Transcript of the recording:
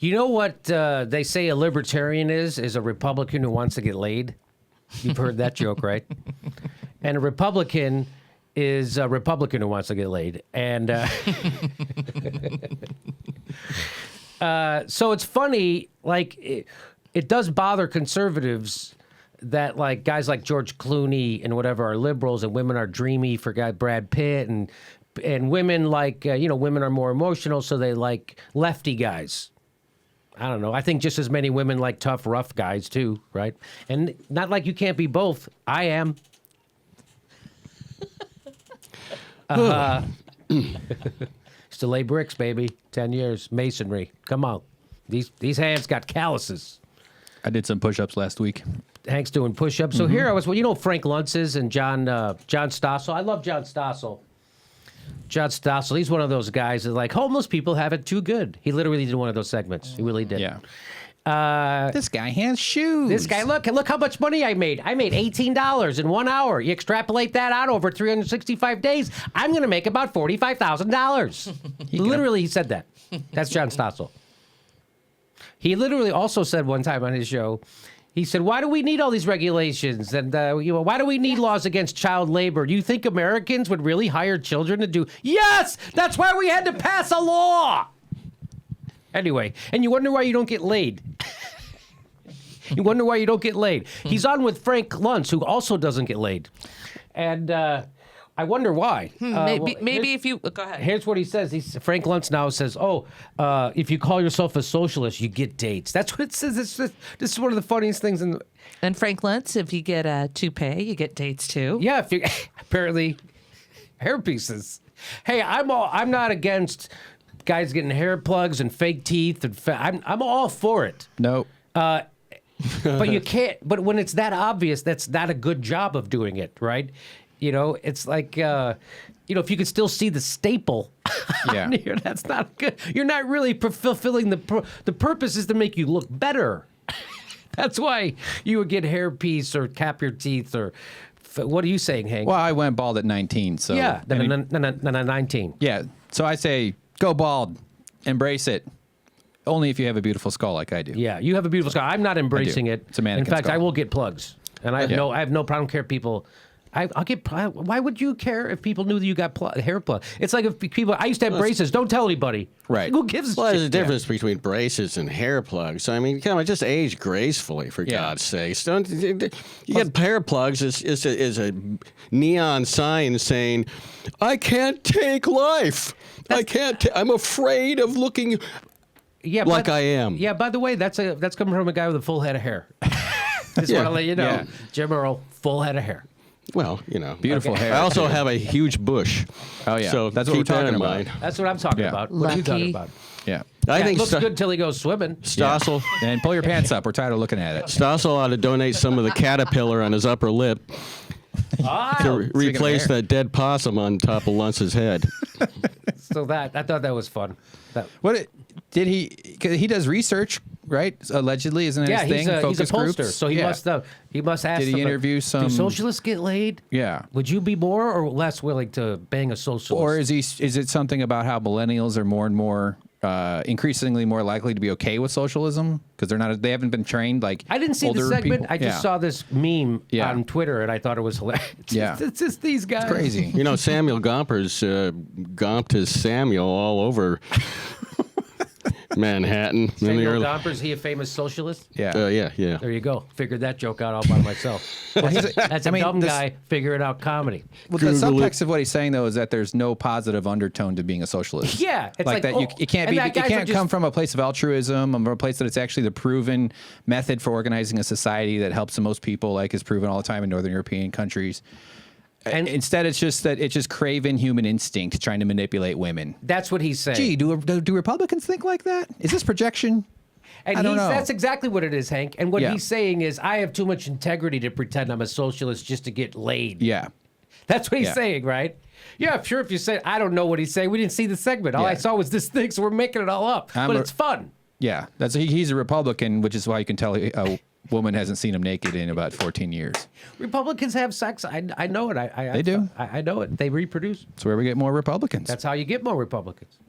You know what they say a libertarian is a Republican who wants to get laid? You've heard that joke, right? And a Republican is a Republican who wants to get laid. And so it's funny, like, it does bother conservatives that, like, guys like George Clooney and whatever are liberals and women are dreamy for guy Brad Pitt and women like, women are more emotional, so they like lefty guys. I don't know. I think just as many women like tough, rough guys, too, right? And not like you can't be both. I am. Used to lay bricks, baby. 10 years. Masonry. Come on. These hands got calluses. I did some push-ups last week. Hank's doing push-ups. So here I was, Frank Lutz is and John Stossel. I love John Stossel. John Stossel, he's one of those guys that like, homeless people have it too good. He literally did one of those segments. He really did. Yeah. This guy has shoes. This guy, look how much money I made. I made $18 in 1 hour. You extrapolate that out over 365 days, I'm going to make about $45,000. Literally, he said that. That's John Stossel. He literally also said one time on his show, he said, why do we need all these regulations? And why do we need laws against child labor? Do you think Americans would really hire children to do? Yes! That's why we had to pass a law! Anyway, and you wonder why you don't get laid. You wonder why you don't get laid. He's on with Frank Lutz, who also doesn't get laid. And I wonder why. Maybe if you... Go ahead. Here's what he says. Frank Lutz now says, if you call yourself a socialist, you get dates. That's what it says. This is one of the funniest things. And Frank Lutz, if you get a toupee, you get dates too. Yeah, apparently hair pieces. Hey, I'm not against guys getting hair plugs and fake teeth. And I'm all for it. No. But you can't. But when it's that obvious, that's not a good job of doing it, right? It's like, if you could still see the staple on here, that's not good. You're not really fulfilling the purpose is to make you look better. That's why you would get hair piece or cap your teeth or what are you saying, Hank? Well, I went bald at 19, so. Yeah, 19. Yeah, so I say go bald, embrace it. Only if you have a beautiful skull like I do. Yeah, you have a beautiful skull. I'm not embracing it. It's a mannequin In fact, skull. I will get plugs. And I have no problem care people. I'll get. Why would you care if people knew that you got hair plug? It's like if people. I used to have braces. Don't tell anybody. Right. Who gives a Well, shit? there's a difference between braces and hair plugs. I mean, come on, just age gracefully, for God's sakes. Don't you get hair plugs is a neon sign saying, "I can't take life. I can't. I'm afraid of looking like I am." Yeah. By the way, that's coming from a guy with a full head of hair. Just want to let you know, Yeah. Jim Earl, full head of hair. Well, Beautiful hair. I also have a huge bush. Oh, yeah. So that's what we're keep that talking in about. mind. That's what I'm talking about. What are you talking Lucky. about? Yeah. I think it looks good till he goes swimming. Stossel. And pull your pants up. We're tired of looking at it. Stossel ought to donate some of the caterpillar on his upper lip to replace that dead possum on top of Luntz's head. So I thought that was fun. Did he? 'Cause he does research, right? Allegedly, isn't that his thing? He's a Focus pollster, groups? so he must ask. Did he them, interview some? Do socialists get laid? Yeah. Would you be more or less willing to bang a socialist? Or is it something about how millennials are more and more increasingly more likely to be okay with socialism because they haven't been trained like I didn't see the older segment. people? I just saw this meme Yeah. on Twitter and I thought it was hilarious. Yeah. It's just these guys. It's crazy. Samuel Gomper's gomped his Samuel all over Manhattan. Samuel Gomper, is he a famous socialist? Yeah. Yeah. There you go. Figured that joke out all by myself. That's a dumb guy figuring out comedy. Well, the subtext of what he's saying though is that there's no positive undertone to being a socialist. Yeah, it's like that. It can't be. It can't come from a place of altruism, from a place that it's actually the proven method for organizing a society that helps the most people, like is proven all the time in Northern European countries. And instead, it's just craven human instinct trying to manipulate women. That's what he's saying. Gee, do Republicans think like that? Is this projection? And I don't know. That's exactly what it is, Hank. And what he's saying is, I have too much integrity to pretend I'm a socialist just to get laid. Yeah. That's what he's saying, right? Yeah, sure. If you say, I don't know what he's saying. We didn't see the segment. All I saw was this thing, so we're making it all up. But it's fun. Yeah, he's a Republican, which is why you can tell a woman hasn't seen him naked in about 14 years. Republicans have sex. I know it. They do. I know it. They reproduce. That's where we get more Republicans. That's how you get more Republicans.